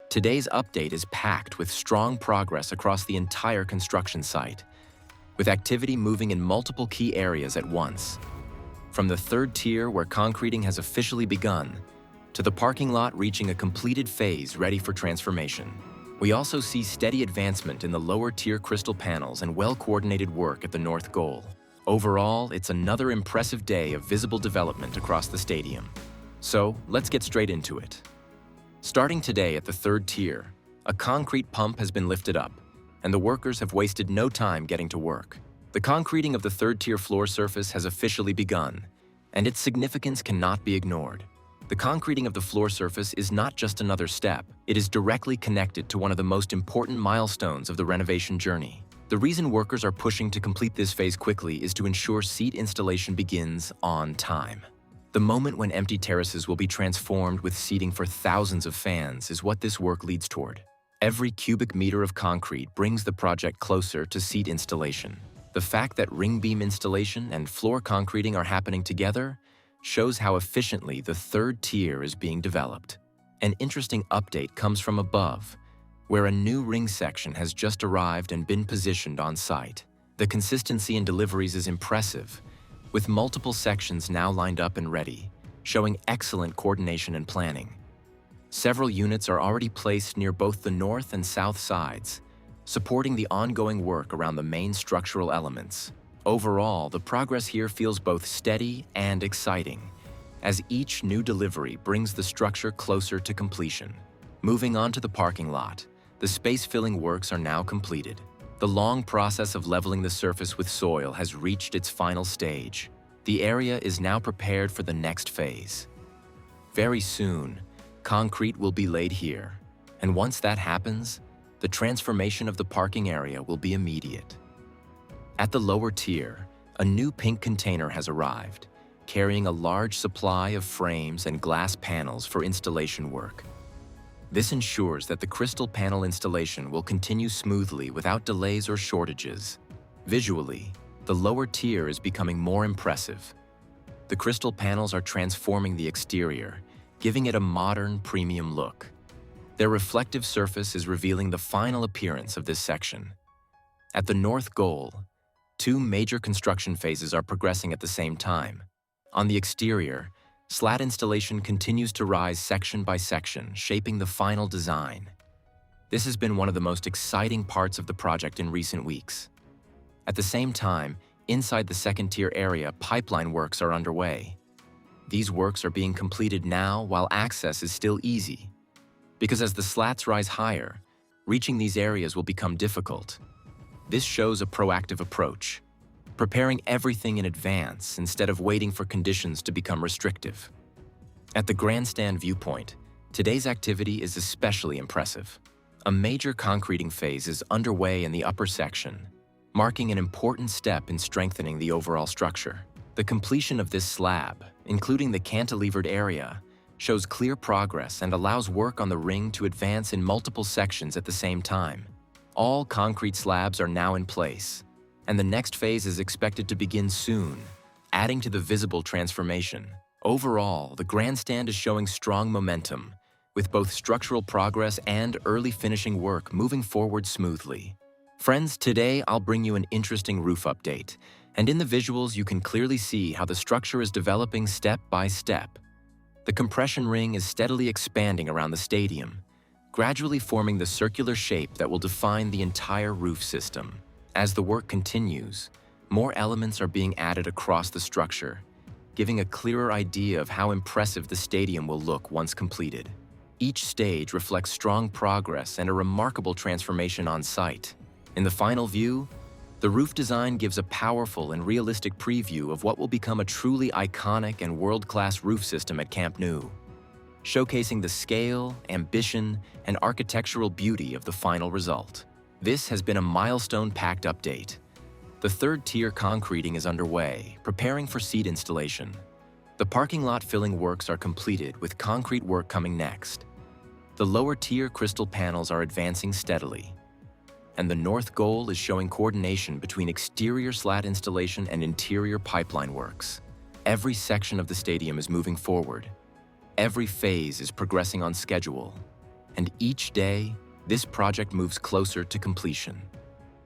Today's update is packed with strong progress across the entire construction site, with activity moving in multiple key areas at once. From the third tier, where concreting has officially begun, to the parking lot reaching a completed phase ready for transformation. We also see steady advancement in the lower tier crystal panels and well-coordinated work at the north goal. Overall, it's another impressive day of visible development across the stadium. So, let's get straight into it. Starting today at the third tier, a concrete pump has been lifted up, and the workers have wasted no time getting to work. The concreting of the third tier floor surface has officially begun, and its significance cannot be ignored. The concreting of the floor surface is not just another step, it is directly connected to one of the most important milestones of the renovation journey. The reason workers are pushing to complete this phase quickly is to ensure seat installation begins on time. The moment when empty terraces will be transformed with seating for thousands of fans is what this work leads toward. Every cubic meter of concrete brings the project closer to seat installation. The fact that ring beam installation and floor concreting are happening together shows how efficiently the third tier is being developed. An interesting update comes from above, where a new ring section has just arrived and been positioned on site. The consistency in deliveries is impressive, with multiple sections now lined up and ready, showing excellent coordination and planning. Several units are already placed near both the north and south sides, supporting the ongoing work around the main structural elements. Overall, the progress here feels both steady and exciting, as each new delivery brings the structure closer to completion. Moving on to the parking lot, the space-filling works are now completed. The long process of leveling the surface with soil has reached its final stage. The area is now prepared for the next phase. Very soon, concrete will be laid here, and once that happens, the transformation of the parking area will be immediate. At the lower tier, a new pink container has arrived, carrying a large supply of frames and glass panels for installation work. This ensures that the crystal panel installation will continue smoothly without delays or shortages. Visually, the lower tier is becoming more impressive. The crystal panels are transforming the exterior, giving it a modern, premium look. Their reflective surface is revealing the final appearance of this section. At the north goal, two major construction phases are progressing at the same time. On the exterior, slat installation continues to rise section by section, shaping the final design. This has been one of the most exciting parts of the project in recent weeks. At the same time, inside the second-tier area, pipeline works are underway. These works are being completed now while access is still easy, because as the slats rise higher, reaching these areas will become difficult. This shows a proactive approach, preparing everything in advance instead of waiting for conditions to become restrictive. At the Grandstand viewpoint, today's activity is especially impressive. A major concreting phase is underway in the upper section, marking an important step in strengthening the overall structure. The completion of this slab, including the cantilevered area, shows clear progress and allows work on the ring to advance in multiple sections at the same time. All concrete slabs are now in place, and the next phase is expected to begin soon, adding to the visible transformation. Overall, the Grandstand is showing strong momentum, with both structural progress and early finishing work moving forward smoothly. Friends, today I'll bring you an interesting roof update, and in the visuals you can clearly see how the structure is developing step by step. The compression ring is steadily expanding around the stadium, gradually forming the circular shape that will define the entire roof system. As the work continues, more elements are being added across the structure, giving a clearer idea of how impressive the stadium will look once completed. Each stage reflects strong progress and a remarkable transformation on site. In the final view, the roof design gives a powerful and realistic preview of what will become a truly iconic and world-class roof system at Camp Nou, showcasing the scale, ambition, and architectural beauty of the final result. This has been a milestone-packed update. The third-tier concreting is underway, preparing for seat installation. The parking lot filling works are completed, with concrete work coming next. The lower-tier crystal panels are advancing steadily, and the north goal is showing coordination between exterior slat installation and interior pipeline works. Every section of the stadium is moving forward. Every phase is progressing on schedule, And each day, this project moves closer to completion.